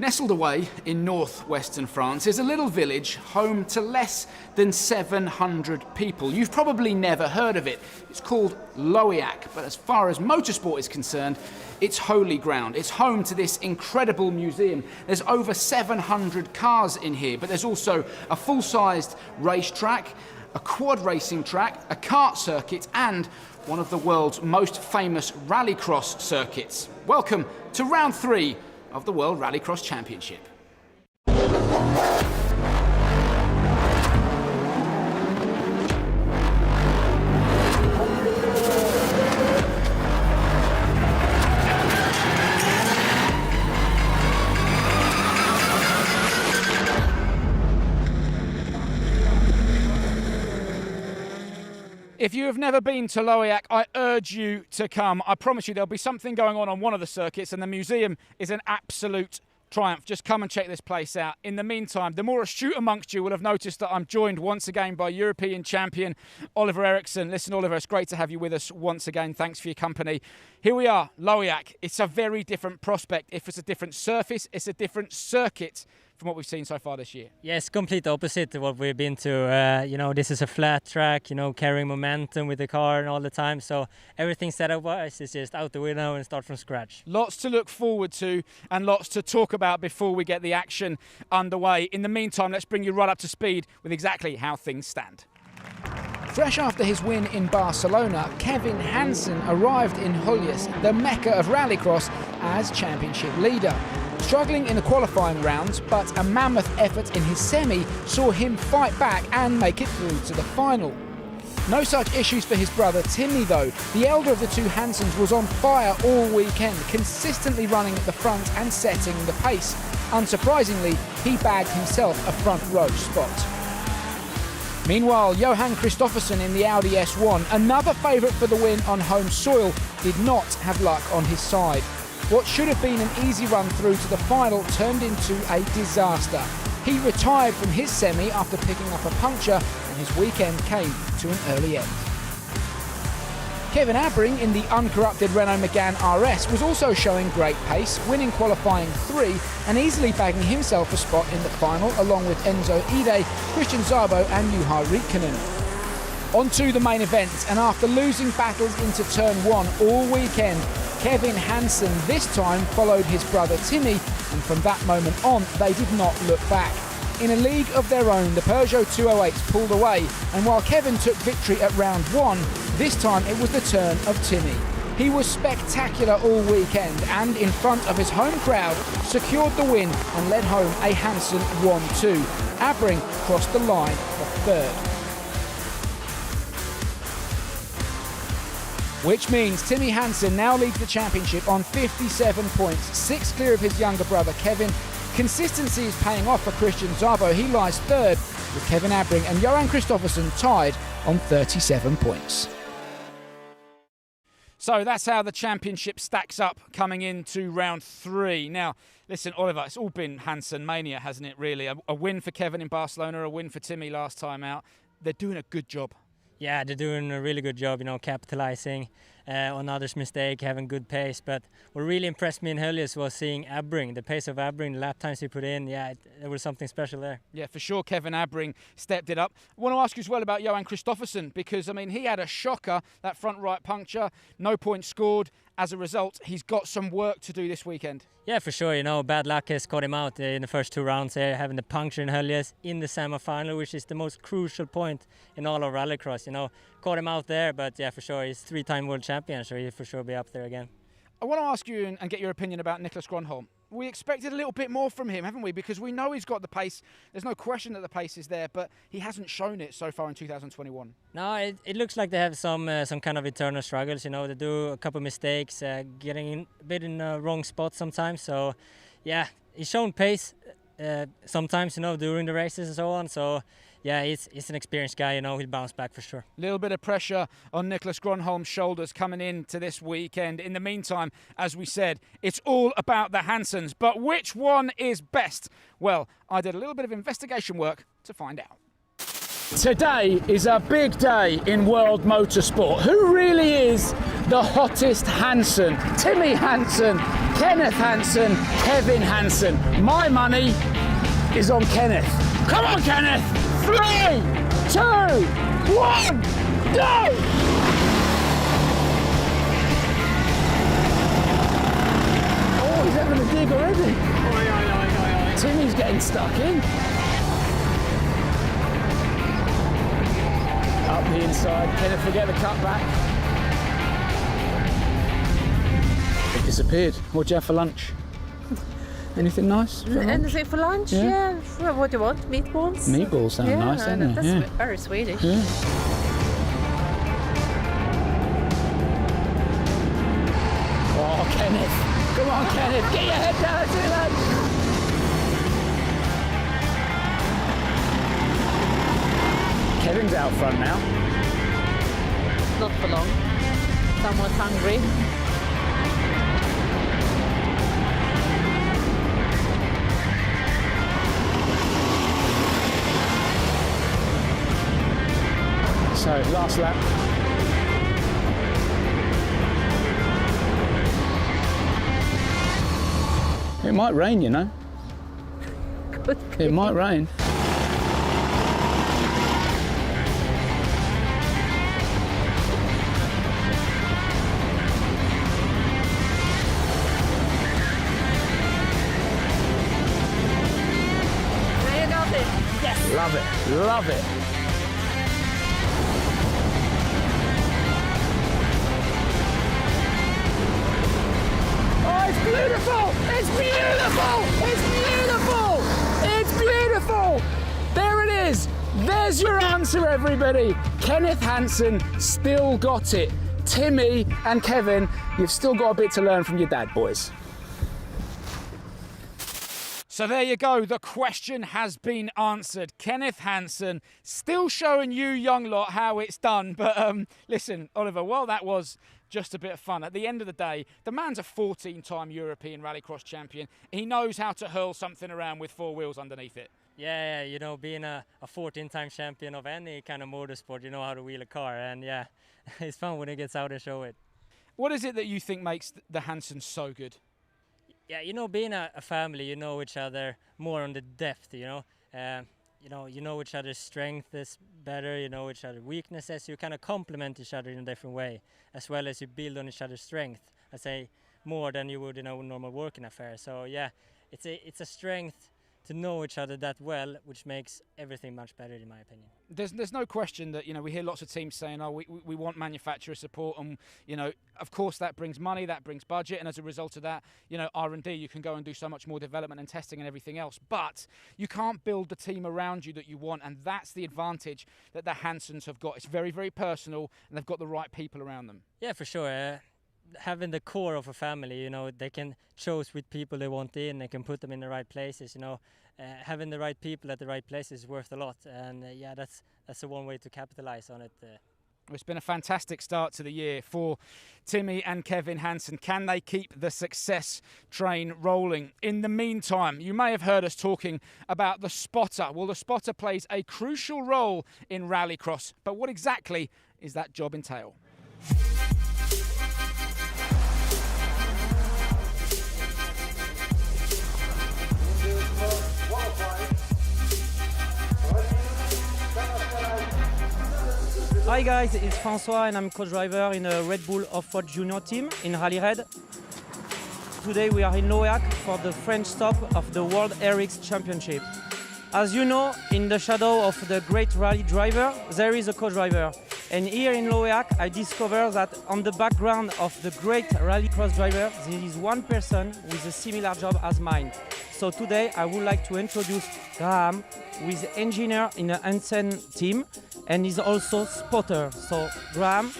Nestled away in northwestern France is a little village home to less than 700 people. You've probably never heard of it. It's called Lohéac, but as far as motorsport is concerned, it's holy ground. It's home to this incredible museum. There's over 700 cars in here, but there's also a full-sized racetrack, a quad racing track, a kart circuit, and one of the world's most famous Rallycross circuits. Welcome to round 3 of the World Rallycross Championship. If you have never been to Lohéac, I urge you to come. I promise you there'll be something going on one of the circuits, and the museum is an absolute triumph. Just come and check this place out. In the meantime, the more astute amongst you will have noticed that I'm joined once again by European champion Oliver Eriksson. Listen, Oliver, it's great to have you with us once again. Thanks for your company. Here we are, Lohéac. It's a very different prospect. If it's a different surface, it's a different circuit from what we've seen so far this year. Yes, complete opposite to what we've been to. This is a flat track, carrying momentum with the car and all the time. So everything setup-wise is just out the window and start from scratch. Lots to look forward to and lots to talk about before we get the action underway. In the meantime, let's bring you right up to speed with exactly how things stand. Fresh after his win in Barcelona, Kevin Hansen arrived in Hansen, the mecca of Rallycross, as championship leader. Struggling in the qualifying rounds, but a mammoth effort in his semi saw him fight back and make it through to the final. No such issues for his brother Timmy though. The elder of the two Hansens was on fire all weekend, consistently running at the front and setting the pace. Unsurprisingly, he bagged himself a front row spot. Meanwhile, Johan Kristoffersen in the Audi S1, another favourite for the win on home soil, did not have luck on his side. What should have been an easy run through to the final turned into a disaster. He retired from his semi after picking up a puncture, and his weekend came to an early end. Kevin Abbring in the uncorrupted Renault Megane RS was also showing great pace, winning qualifying 3 and easily bagging himself a spot in the final along with Enzo Ide, Christian Szabo and Juha Riikkonen. On to the main event, and after losing battles into turn 1 all weekend, Kevin Hansen this time followed his brother Timmy, and from that moment on they did not look back. In a league of their own, the Peugeot 208s pulled away, and while Kevin took victory at round 1, this time it was the turn of Timmy. He was spectacular all weekend and in front of his home crowd secured the win and led home a Hansen 1-2. Abbring crossed the line for third. Which means Timmy Hansen now leads the championship on 57 points, 6 clear of his younger brother Kevin. Consistency is paying off for Christian Szabo. He lies third, with Kevin Abbring and Johan Kristoffersen tied on 37 points. So that's how the championship stacks up coming into round 3. Now, listen, Oliver, it's all been Hansen mania, hasn't it, really? A win for Kevin in Barcelona, a win for Timmy last time out. They're doing a good job. Yeah, they're doing a really good job, capitalizing on others' mistake, having good pace. But what really impressed me in Helios was seeing Abbring, the pace of Abbring, the lap times he put in. Yeah, there was something special there. Yeah, for sure, Kevin Abbring stepped it up. I want to ask you as well about Johan Kristoffersen, because, he had a shocker, that front right puncture, no points scored. As a result, he's got some work to do this weekend. Yeah, for sure. Bad luck has caught him out in the first 2 rounds there, having the puncture in Helios in the semi-final, which is the most crucial point in all of Rallycross. Caught him out there, but yeah, for sure, he's 3-time world champion, so he'll for sure be up there again. I want to ask you and get your opinion about Niklas Gronholm. We expected a little bit more from him, haven't we? Because we know he's got the pace. There's no question that the pace is there, but he hasn't shown it so far in 2021. No, it looks like they have some kind of internal struggles. They do a couple of mistakes, getting a bit in the wrong spot sometimes. So, yeah, he's shown pace sometimes, during the races and so on. So, yeah, he's an experienced guy, he'll bounce back for sure. A little bit of pressure on Niklas Gronholm's shoulders coming into this weekend. In the meantime, as we said, it's all about the Hansens. But which one is best? Well, I did a little bit of investigation work to find out. Today is a big day in world motorsport. Who really is the hottest Hansen. Timmy Hansen, Kenneth Hansen, Kevin Hansen. My money is on Kenneth. Come on, Kenneth! 3, 2, 1, go! Oh, he's having a dig already. Timmy's getting stuck in. Up the inside, Kenneth will get the cut back. It disappeared. What'd you have for lunch? Anything nice? Anything for lunch? Yeah. Well, what do you want? Meatballs? Meatballs sound nice, don't they? That's very Swedish. Yeah. Oh, Kenneth. Come on, Kenneth. Get your head down to that. Kevin's out front now. Not for long. Someone's hungry. So, last lap. It might rain, you know. It might rain. Love it, love it. Oh, it's beautiful! It's beautiful! It's beautiful! It's beautiful! There it is! There's your answer, everybody. Kenneth Hansen still got it. Timmy and Kevin, you've still got a bit to learn from your dad, boys. So there you go, the question has been answered. Kenneth Hansen still showing you young lot how it's done. But listen, Oliver, while that was just a bit of fun, at the end of the day, the man's a 14-time European Rallycross champion. He knows how to hurl something around with 4 wheels underneath it. Yeah, you know, being a 14-time champion of any kind of motorsport, you know how to wheel a car. And yeah, it's fun when he gets out and show it. What is it that you think makes the Hansens so good? Yeah, you know, being a family, you know each other more on the depth, you know. You know each other's strength is better, you know each other's weaknesses. You kind of complement each other in a different way, as well as you build on each other's strength. I say more than you would in a normal working affair. So yeah, it's a strength to know each other that well, which makes everything much better, in my opinion. There's no question that, you know, we hear lots of teams saying, oh, we want manufacturer support, and, you know, of course that brings money, that brings budget, and as a result of that, you know, R&D, you can go and do so much more development and testing and everything else, but you can't build the team around you that you want, and that's the advantage that the Hansens have got. It's very, very personal, and they've got the right people around them. Yeah, for sure. Having the core of a family, you know, they can choose which people they want in, they can put them in the right places, you know. Having the right people at the right places is worth a lot, and yeah, that's the one way to capitalize on it. It's been a fantastic start to the year for Timmy and Kevin Hansen. Can they keep the success train rolling? In the meantime, you may have heard us talking about the spotter. Well, the spotter plays a crucial role in Rallycross, but what exactly is that job entail? Hi guys, it's François and I'm co-driver in a Red Bull Off-Road Junior team in Rally Red. Today we are in Lohéac for the French stop of the World RX Championship. As you know, in the shadow of the great rally driver, there is a co-driver. And here in Lohéac, I discovered that on the background of the great rallycross driver, there is one person with a similar job as mine. So today I would like to introduce Graham, who is engineer in the Hansen team and is also spotter. So Graham,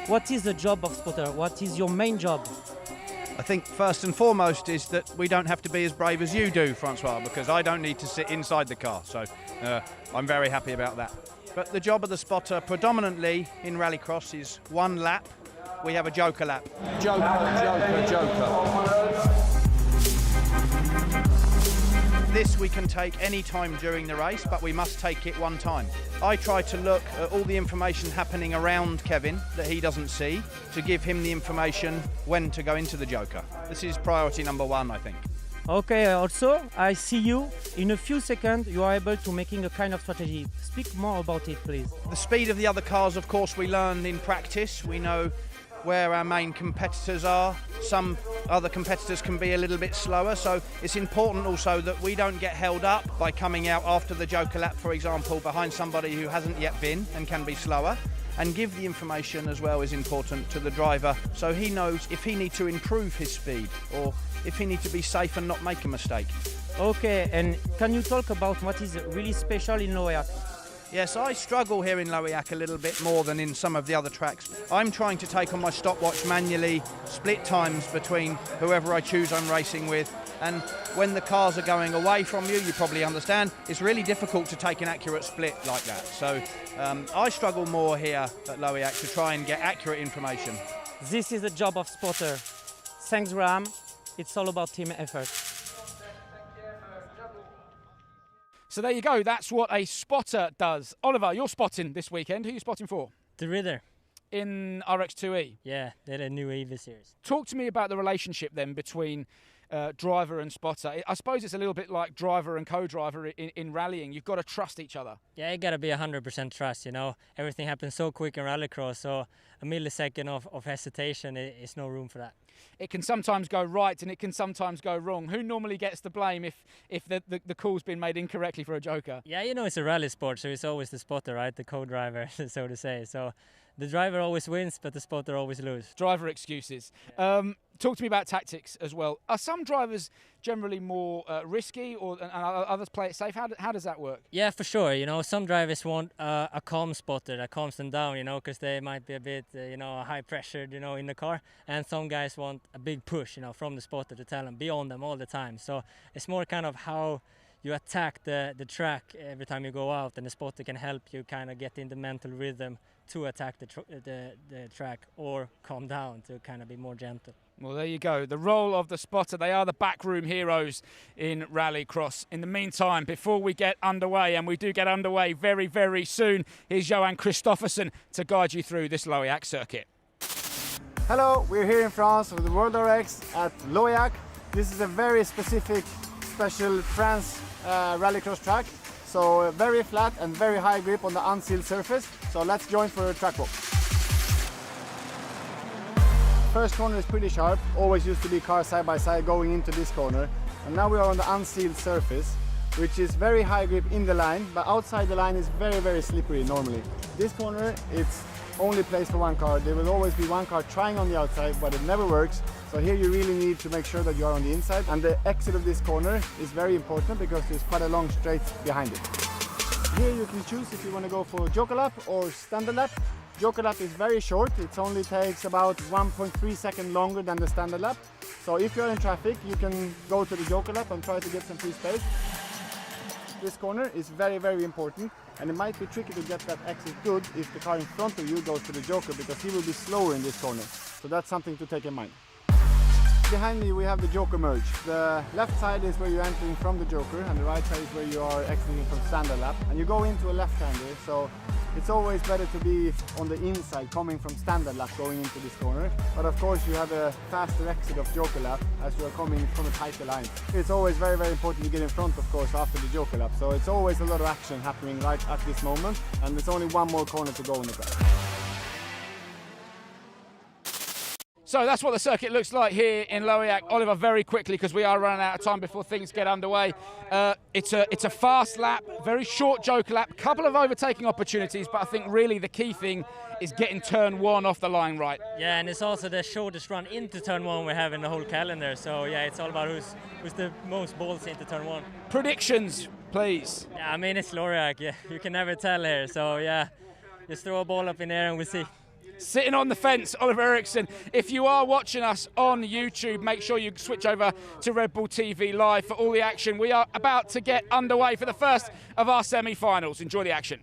what is the job of spotter? What is your main job? I think first and foremost is that we don't have to be as brave as you do, Francois, because I don't need to sit inside the car. So I'm very happy about that. But the job of the spotter predominantly in Rallycross is one lap. We have a joker lap. Joker. This we can take any time during the race, but we must take it one time. I try to look at all the information happening around Kevin that he doesn't see to give him the information when to go into the Joker. This is priority number one, I think. Okay, also, I see you. In a few seconds, you are able to making a kind of strategy. Speak more about it, please. The speed of the other cars, of course, we learn in practice. We know where our main competitors are. Some other competitors can be a little bit slower, so it's important also that we don't get held up by coming out after the Joker lap, for example, behind somebody who hasn't yet been and can be slower. And give the information as well is important to the driver, so he knows if he needs to improve his speed or if he needs to be safe and not make a mistake. Okay, and can you talk about what is really special in Lohéac? Yes, I struggle here in Lohéac a little bit more than in some of the other tracks. I'm trying to take on my stopwatch manually, split times between whoever I choose I'm racing with, and when the cars are going away from you, you probably understand, it's really difficult to take an accurate split like that. So I struggle more here at Lohéac to try and get accurate information. This is the job of spotter. Thanks, Ram. It's all about team effort. So there you go, that's what a spotter does. Oliver, you're spotting this weekend. Who are you spotting for? The Ritter. In RX2E? Yeah, they're the new EVA series. Talk to me about the relationship then between driver and spotter. I suppose it's a little bit like driver and co-driver in rallying. You've got to trust each other. Yeah, you got to be 100% trust, you know. Everything happens so quick in Rallycross, so a millisecond of hesitation is no room for that. It can sometimes go right and it can sometimes go wrong. Who normally gets the blame if the call's been made incorrectly for a Joker? Yeah, you know, it's a rally sport, so it's always the spotter, right? The co-driver, so to say. So the driver always wins, but the spotter always loses. Driver excuses. Talk to me about tactics as well. Are some drivers generally more risky and others play it safe? How does that work? Yeah, for sure. You know, some drivers want a calm spotter that calms them down, you know, because they might be a bit, high pressured, in the car. And some guys want a big push, from the spotter to tell them, be on them all the time. So it's more kind of how you attack the track every time you go out, and the spotter can help you kind of get in the mental rhythm to attack the track or calm down to kind of be more gentle. Well, there you go. The role of the spotter. They are the backroom heroes in Rallycross. In the meantime, before we get underway, and we do get underway very, very soon, here's Johan Christoffersen to guide you through this Lohéac circuit. Hello, we're here in France with the World RX at Lohéac. This is a very specific, special France Rallycross track. So very flat and very high grip on the unsealed surface. So let's join for a track walk. First corner is pretty sharp. Always used to be cars side by side going into this corner. And now we are on the unsealed surface, which is very high grip in the line, but outside the line is very, very slippery normally. This corner, it's only place for one car. There will always be one car trying on the outside, but it never works. So here you really need to make sure that you are on the inside. And the exit of this corner is very important because there's quite a long straight behind it. Here you can choose if you want to go for Joker lap or standard lap. Joker lap is very short. It only takes about 1.3 seconds longer than the standard lap. So if you're in traffic, you can go to the Joker lap and try to get some free space. This corner is very, very important, and it might be tricky to get that exit good if the car in front of you goes to the Joker, because he will be slower in this corner. So that's something to take in mind. Behind me we have the Joker merge. The left side is where you're entering from the Joker, and the right side is where you are exiting from standard lap. And you go into a left-hander, so it's always better to be on the inside coming from standard lap going into this corner. But of course you have a faster exit of Joker lap as you are coming from a tighter line. It's always very, very important to get in front, of course, after the Joker lap. So it's always a lot of action happening right at this moment, and there's only one more corner to go on the track. So that's what the circuit looks like here in Lohéac. Oliver, very quickly, because we are running out of time before things get underway. It's a fast lap, very short Joker lap, couple of overtaking opportunities, but I think really the key thing is getting turn one off the line right. Yeah, and it's also the shortest run into turn one we have in the whole calendar. So yeah, it's all about who's the most balls into turn one. Predictions, please. Yeah, I mean, it's Lohéac. Yeah, you can never tell here. So yeah, just throw a ball up in the air and we'll see. Sitting on the fence, Oliver Eriksson. If you are watching us on YouTube, make sure you switch over to Red Bull TV Live for all the action. We are about to get underway for the first of our semi-finals. Enjoy the action.